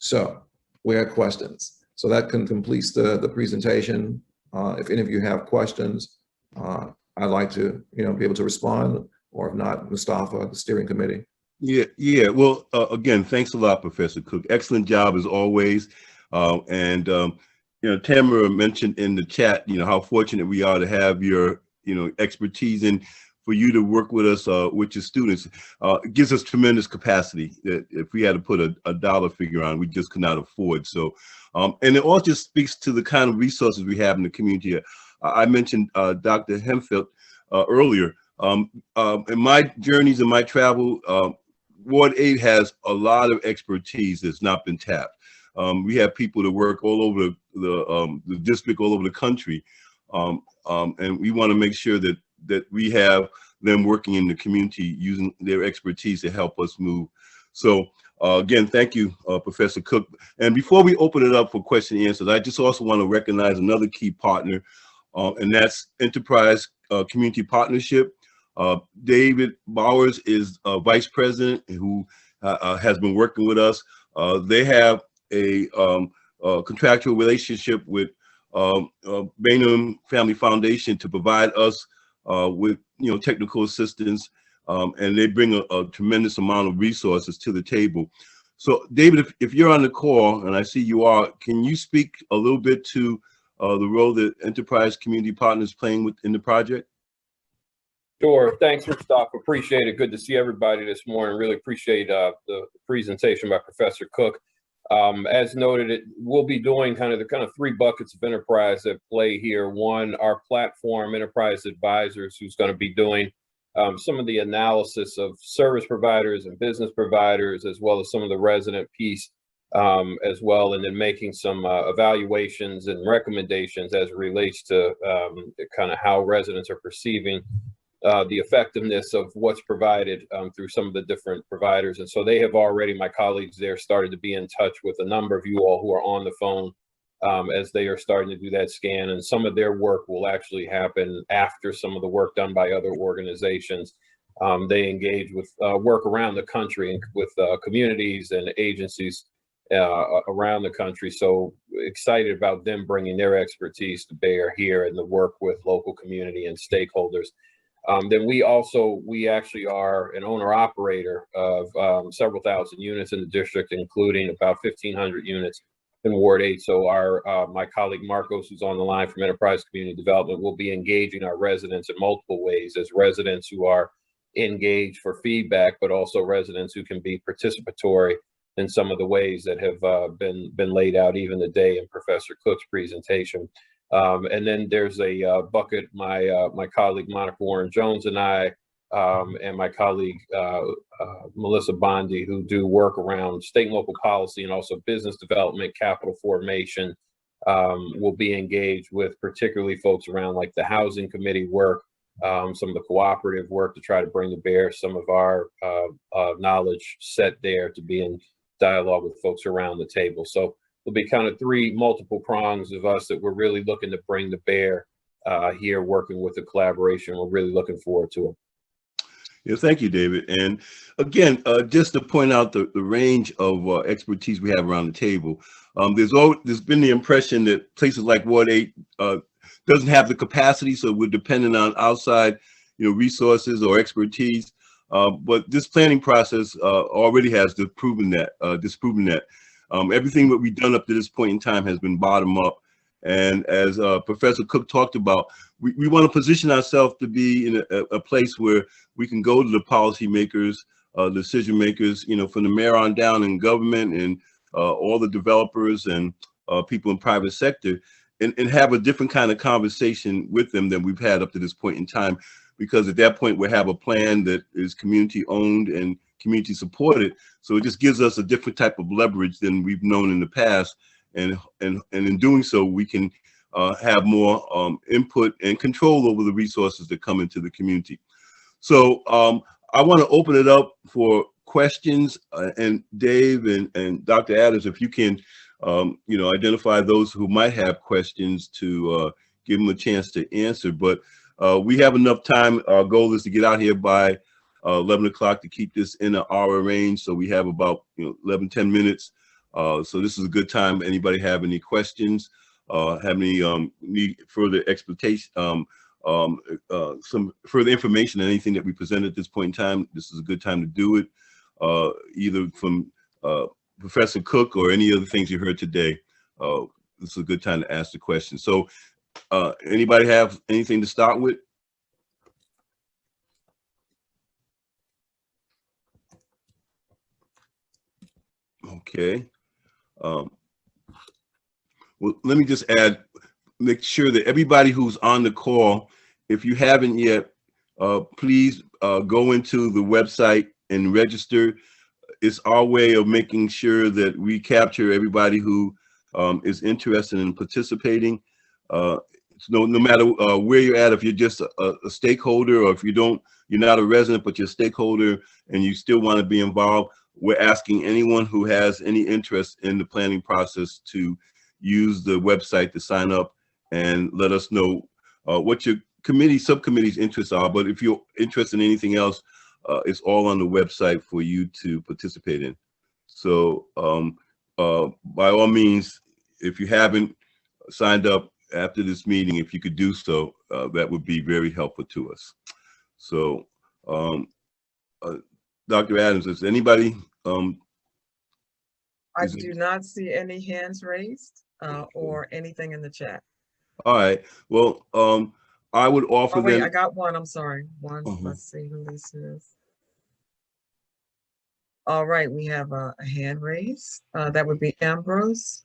So we have questions. So that completes the presentation. If any of you have questions, I'd like to, you know, be able to respond, or if not, Mustafa, the steering committee. Yeah. Well, again, thanks a lot, Professor Cook. Excellent job as always. You know, Tamara mentioned in the chat, you know, how fortunate we are to have your, you know, expertise, and for you to work with us, with your students. It gives us tremendous capacity that if we had to put a dollar figure on, we just could not afford. So, and it all just speaks to the kind of resources we have in the community. I mentioned Dr. Hemphill earlier. In my journeys and my travel, Ward 8 has a lot of expertise that's not been tapped. We have people that work all over the district, all over the country, and we want to make sure that we have them working in the community using their expertise to help us move. So again, thank you, Professor Cook. And before we open it up for question and answers, I just also want to recognize another key partner, and that's Enterprise Community Partnership. David Bowers is Vice President who has been working with us. They have a contractual relationship with Bainham Family Foundation to provide us with, you know, technical assistance, and they bring a tremendous amount of resources to the table. So, David, if you're on the call, and I see you are, can you speak a little bit to the role that Enterprise Community Partners is playing in the project? Sure. Thanks, Mustafa. Appreciate it. Good to see everybody this morning. Really appreciate the presentation by Professor Cook. As noted, we'll be doing kind of three buckets of enterprise at play here. One, our platform, Enterprise Advisors, who's going to be doing some of the analysis of service providers and business providers, as well as some of the resident piece as well, and then making some evaluations and recommendations as it relates to kind of how residents are perceiving the effectiveness of what's provided through some of the different providers. And so they have already, my colleagues there, started to be in touch with a number of you all who are on the phone as they are starting to do that scan. And some of their work will actually happen after some of the work done by other organizations. They engage with work around the country and with communities and agencies around the country. So excited about them bringing their expertise to bear here and the work with local community and stakeholders. Then we actually are an owner operator of several thousand units in the district, including about 1,500 units in Ward 8. So my colleague Marcos, who's on the line from Enterprise Community Development, will be engaging our residents in multiple ways, as residents who are engage for feedback, but also residents who can be participatory in some of the ways that have been laid out even today in Professor Cook's presentation. And then there's a bucket, my colleague Monica Warren-Jones and I, and my colleague Melissa Bondi, who do work around state and local policy and also business development, capital formation, will be engaged with particularly folks around like the housing committee work, some of the cooperative work to try to bring to bear some of our knowledge set there to be in dialogue with folks around the table. So there'll be kind of three multiple prongs of us that we're really looking to bring to bear here, working with the collaboration. We're really looking forward to it. Yeah, thank you, David. And again, just to point out the range of expertise we have around the table, there's been the impression that places like Ward 8 doesn't have the capacity, so we're dependent on outside, resources or expertise. But this planning process already has disproven that. Everything that we've done up to this point in time has been bottom up. And as Professor Cook talked about, we want to position ourselves to be in a place where we can go to the policymakers, decision makers, from the mayor on down in government and all the developers and people in private sector, and have a different kind of conversation with them than we've had up to this point in time. Because at that point, we have a plan that is community owned and community supported. So it just gives us a different type of leverage than we've known in the past. And in doing so, we can have more input and control over the resources that come into the community. So I want to open it up for questions, and Dave and Dr. Adams, if you can, identify those who might have questions to give them a chance to answer. But we have enough time. Our goal is to get out here by 11 o'clock to keep this in an hour range. So we have about 10 minutes. So this is a good time. Anybody have any questions? Have any need further explanation? Some further information on anything that we present at this point in time? This is a good time to do it. Either from Professor Cook or any other things you heard today. This is a good time to ask the question. So anybody have anything to start with? Okay. Well, let me just make sure that everybody who's on the call, if you haven't yet, please go into the website and register. It's our way of making sure that we capture everybody who is interested in participating. No matter where you're at, if you're just a stakeholder, or if you're not a resident, but you're a stakeholder and you still want to be involved, we're asking anyone who has any interest in the planning process to use the website to sign up and let us know what your subcommittee's interests are. But if you're interested in anything else, it's all on the website for you to participate in. So by all means, if you haven't signed up after this meeting, if you could do so, that would be very helpful to us. So Dr. Adams, is anybody? I do not see any hands raised or anything in the chat. All right. Well, I would offer wait, them. I got one. I'm sorry. One. Let's see who this is. All right, we have a hand raised. That would be Ambrose.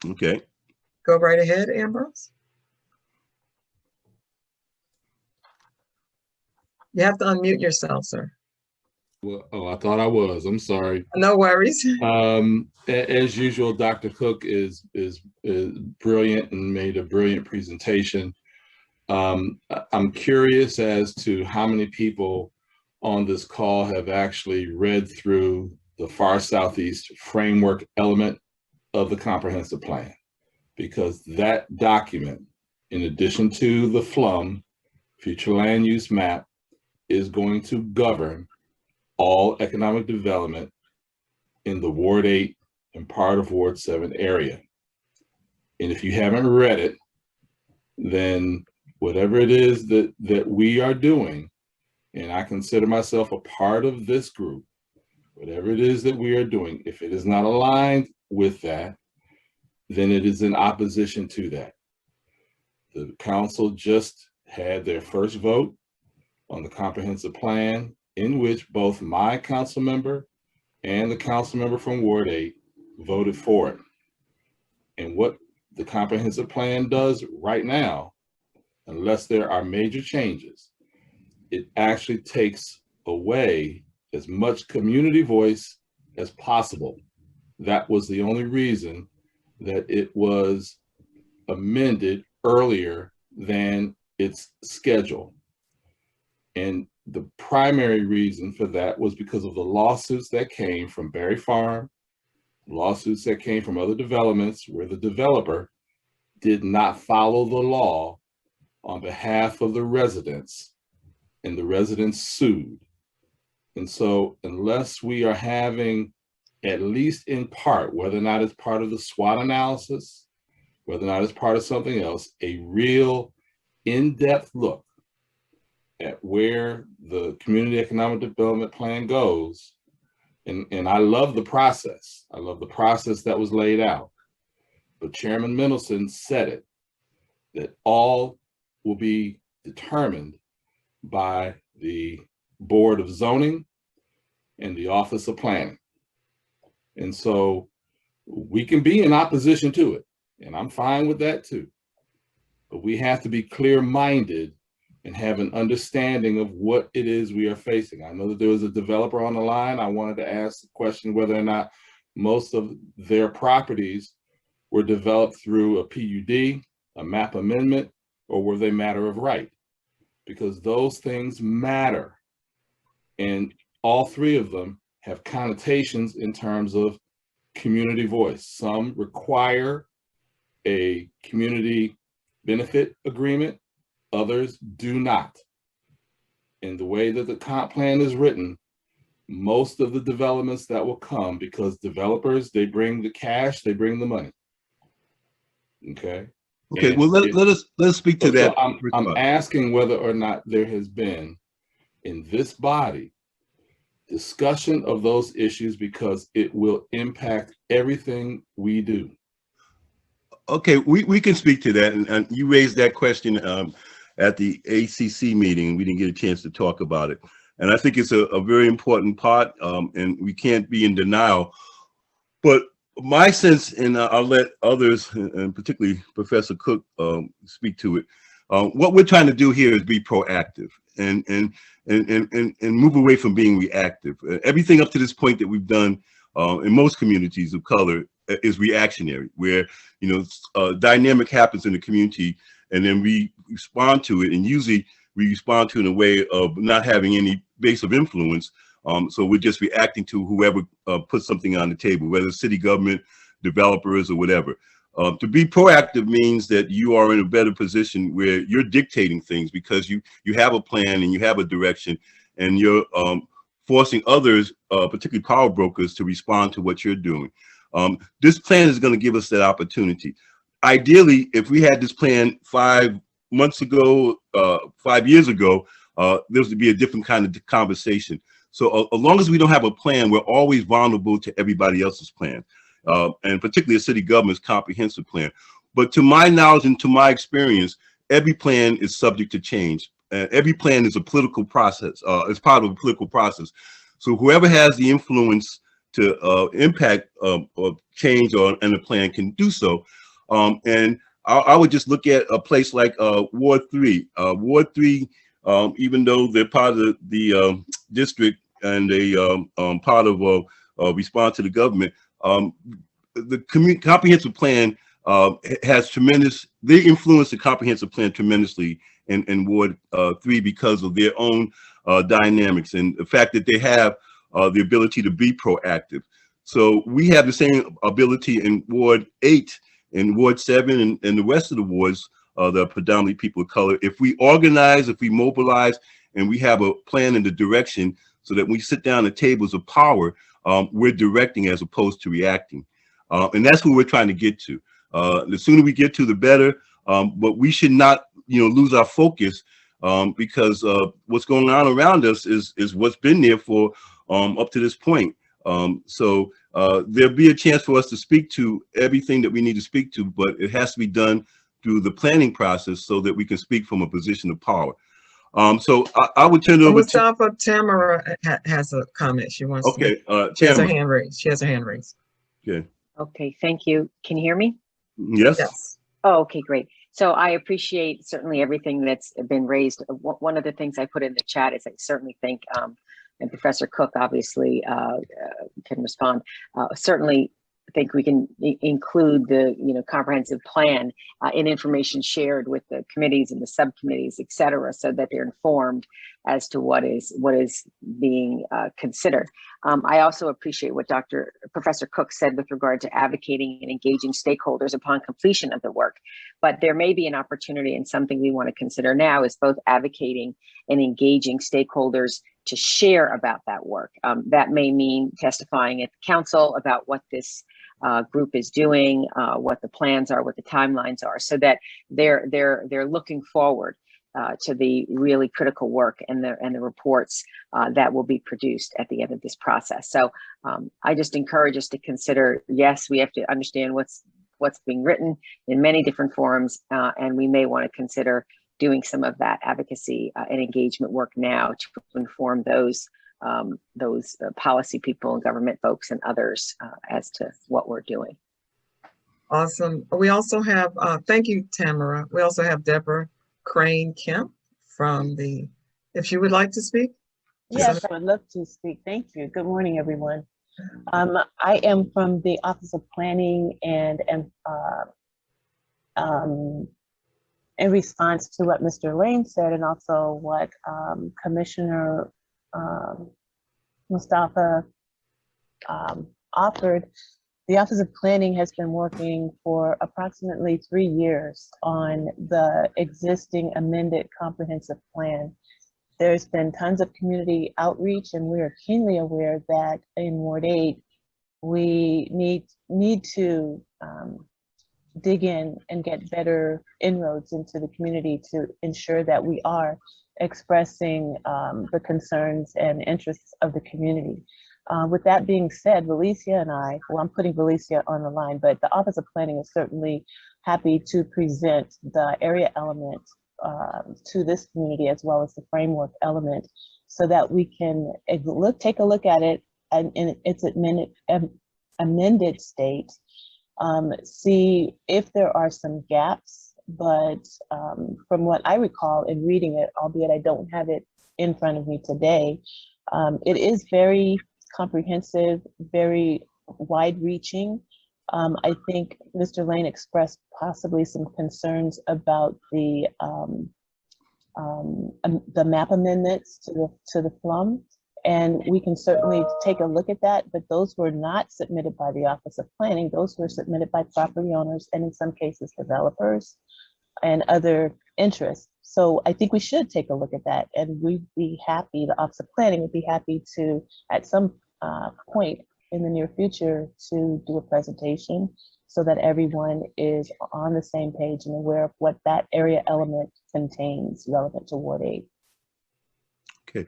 Okay. Go right ahead, Ambrose. You have to unmute yourself, sir. Well, oh, I thought I was. I'm sorry. No worries. As usual, Dr. Cook is brilliant and made a brilliant presentation. I'm curious as to how many people on this call have actually read through the Far Southeast framework element of the comprehensive plan, because that document, in addition to the FLUM, future land use map, is going to govern all economic development in the Ward 8 and part of Ward 7 area. And if you haven't read it, then whatever it is that we are doing, and I consider myself a part of this group, whatever it is that we are doing, if it is not aligned with that, then it is in opposition to that. The council just had their first vote on the comprehensive plan in which both my council member and the council member from Ward 8 voted for it. And what the comprehensive plan does right now, unless there are major changes, it actually takes away as much community voice as possible. That was the only reason that it was amended earlier than its schedule. And the primary reason for that was because of the lawsuits that came from Berry Farm, lawsuits that came from other developments where the developer did not follow the law on behalf of the residents, and the residents sued. And so unless we are having, at least in part, whether or not it's part of the SWOT analysis, whether or not it's part of something else, a real in-depth look at where the community economic development plan goes. And I love the process. I love the process that was laid out. But Chairman Mendelson said it, that all will be determined by the Board of Zoning and the Office of Planning. And so we can be in opposition to it, and I'm fine with that too. But we have to be clear-minded and have an understanding of what it is we are facing. I know that there was a developer on the line. I wanted to ask the question whether or not most of their properties were developed through a PUD, a map amendment, or were they matter of right? Because those things matter. And all three of them have connotations in terms of community voice. Some require a community benefit agreement, others do not. And the way that the comp plan is written, most of the developments that will come, because developers, they bring the cash, they bring the money. Okay. Okay, well, let's speak to that. So I'm asking whether or not there has been in this body discussion of those issues, because it will impact everything we do. Okay, we can speak to that, and you raised that question at the ACC meeting, and we didn't get a chance to talk about it. And I think it's a very important part, and we can't be in denial. But my sense, and I'll let others, and particularly Professor Cook, speak to it. What we're trying to do here is be proactive and move away from being reactive. Everything up to this point that we've done in most communities of color is reactionary, where dynamic happens in the community, and then we respond to it, and usually we respond to it in a way of not having any base of influence. So we're just reacting to whoever puts something on the table, whether it's city government, developers, or whatever. To be proactive means that you are in a better position where you're dictating things because you have a plan and you have a direction, and you're forcing others, particularly power brokers, to respond to what you're doing. This plan is going to give us that opportunity. Ideally, if we had this plan 5 months ago, 5 years ago, there would be a different kind of conversation. So as long as we don't have a plan, we're always vulnerable to everybody else's plan, and particularly a city government's comprehensive plan. But to my knowledge and to my experience, every plan is subject to change. Every plan is a political process. It's part of a political process. So whoever has the influence to impact or change and a plan can do so. And I would just look at a place like Ward 3. Ward 3, even though they're part of the district and they part of response to the government, the comprehensive plan has tremendous, they influence the comprehensive plan tremendously in Ward 3 because of their own dynamics and the fact that they have the ability to be proactive. So we have the same ability in Ward 8 and Ward 7 and the rest of the wards that are predominantly people of color. If we organize, if we mobilize, and we have a plan in the direction so that when we sit down at tables of power, we're directing as opposed to reacting. And that's what we're trying to get to. The sooner we get to, the better. But we should not, lose our focus because what's going on around us is what's been there for up to this point. So there'll be a chance for us to speak to everything that we need to speak to, but it has to be done through the planning process so that we can speak from a position of power. So I would turn it over to. Mustafa, Tamara has a comment. She wants to. Okay, She has her Tamara. hand raised. She has her hand raised. Okay. Okay, thank you. Can you hear me? Yes. Yes. Oh, okay, great. So I appreciate certainly everything that's been raised. One of the things I put in the chat is I certainly think, and Professor Cook obviously can respond, certainly think we can include the comprehensive plan in information shared with the committees and the subcommittees, et cetera, so that they're informed as to what is being considered. I also appreciate what Professor Cook said with regard to advocating and engaging stakeholders upon completion of the work. But there may be an opportunity, and something we want to consider now is both advocating and engaging stakeholders to share about that work. That may mean testifying at the council about what this group is doing, what the plans are, what the timelines are, so that they're looking forward to the really critical work and the reports that will be produced at the end of this process. So I just encourage us to consider, yes, we have to understand what's being written in many different forms, and we may want to consider doing some of that advocacy and engagement work now to inform those policy people and government folks and others as to what we're doing. Awesome. We also have, thank you, Tamara. We also have Deborah Crane Kemp from if you would like to speak. Yes, I would love to speak. Thank you. Good morning, everyone. I am from the Office of Planning, and in response to what Mr. Lane said, and also what Commissioner Mustafa offered, the Office of Planning has been working for approximately 3 years on the existing amended comprehensive plan. There's been tons of community outreach, and we are keenly aware that in Ward 8, we need to dig in and get better inroads into the community to ensure that we are expressing the concerns and interests of the community. With that being said, Valicia and I, well, I'm putting Valicia on the line, but the Office of Planning is certainly happy to present the area element to this community, as well as the framework element, so that we can take a look at it in its amended state, see if there are some gaps. But from what I recall in reading it, albeit I don't have it in front of me today, it is very comprehensive, very wide-reaching. I think Mr. Lane expressed possibly some concerns about the map amendments to the FLUM, and we can certainly take a look at that, but those were not submitted by the Office of Planning. Those were submitted by property owners, and in some cases developers and other interests. So I think we should take a look at that, and we'd be happy, the Office of Planning would be happy to, at some point in the near future, to do a presentation so that everyone is on the same page and aware of what that area element contains relevant to Ward 8. Okay,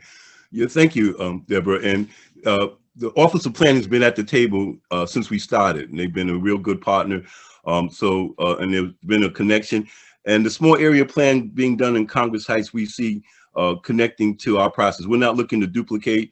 yeah, thank you, Deborah. And the Office of Planning has been at the table since we started, and they've been a real good partner. And there's been a connection. And the small area plan being done in Congress Heights, we see connecting to our process. We're not looking to duplicate.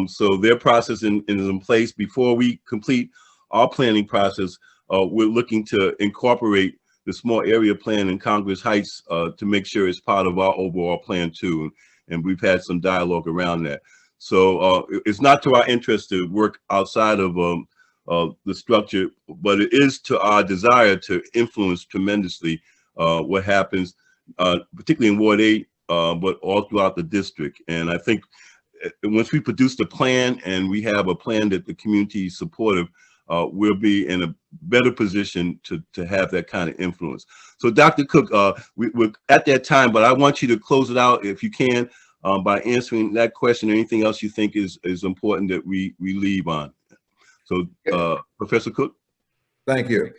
So their process is in place. Before we complete our planning process, we're looking to incorporate the small area plan in Congress Heights to make sure it's part of our overall plan too. And we've had some dialogue around that. So it's not to our interest to work outside of the structure, but it is to our desire to influence tremendously what happens, particularly in Ward 8, but all throughout the district. And I think once we produce the plan and we have a plan that the community is supportive, we'll be in a better position to have that kind of influence. So Dr. Cook, we're at that time, but I want you to close it out if you can by answering that question or anything else you think is important that we leave on. So Professor Cook. Thank you.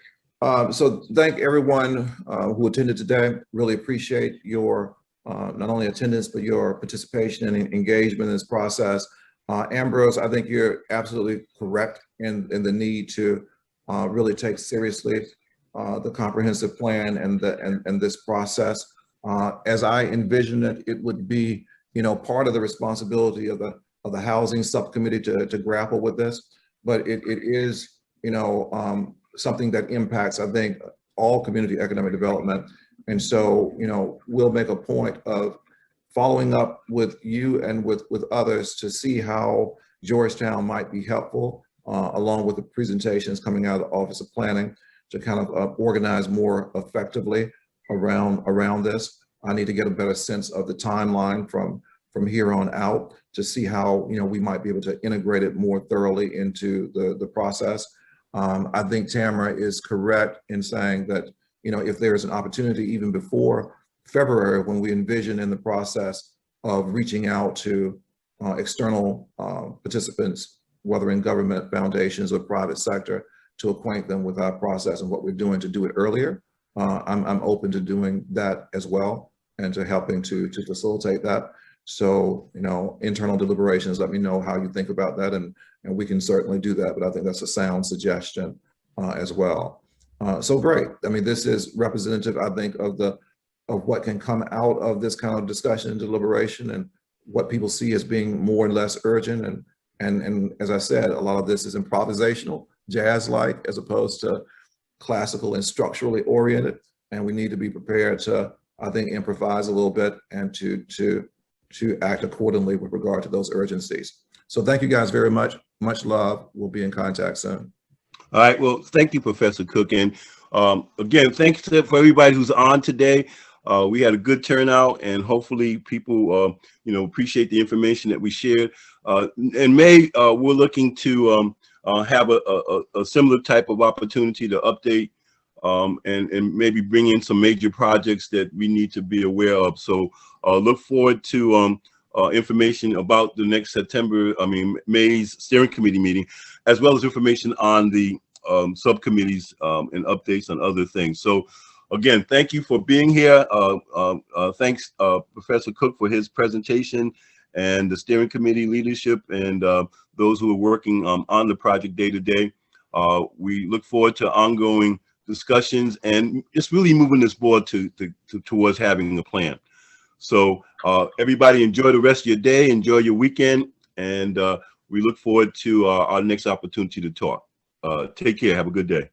So thank everyone who attended today. Really appreciate your not only attendance, but your participation and engagement in this process. Ambrose, I think you're absolutely correct in the need to really take seriously the comprehensive plan and this process. As I envision it, it would be, part of the responsibility of the housing subcommittee to grapple with this, but it is, something that impacts, I think, all community economic development. And so, we'll make a point of following up with you and with others to see how Georgetown might be helpful, along with the presentations coming out of the Office of Planning, to kind of organize more effectively around this. I need to get a better sense of the timeline from here on out to see how we might be able to integrate it more thoroughly into the process. I think Tamara is correct in saying that if there's an opportunity even before February, when we envision in the process of reaching out to external participants, whether in government, foundations, or private sector, to acquaint them with our process and what we're doing to do it earlier. I'm open to doing that as well and to helping to facilitate that. So, internal deliberations, let me know how you think about that, and we can certainly do that, but I think that's a sound suggestion as well. So great. I mean, this is representative, I think, of what can come out of this kind of discussion and deliberation, and what people see as being more and less urgent. And as I said, a lot of this is improvisational, jazz-like, as opposed to classical and structurally oriented. And we need to be prepared to, I think, improvise a little bit and to act accordingly with regard to those urgencies. So thank you guys very much. Much love. We'll be in contact soon. All right. Well, thank you, Professor Cook. And again, thanks for everybody who's on today. We had a good turnout, and hopefully people, appreciate the information that we shared. In May, we're looking to have a similar type of opportunity to update and maybe bring in some major projects that we need to be aware of. So look forward to information about the next May's steering committee meeting, as well as information on the subcommittees and updates on other things. So again, thank you for being here. Thanks, Professor Cook, for his presentation, and the steering committee leadership, and those who are working on the project day to day. We look forward to ongoing discussions and just really moving this board towards having a plan. So everybody enjoy the rest of your day, enjoy your weekend, and we look forward to our next opportunity to talk. Take care. Have a good day.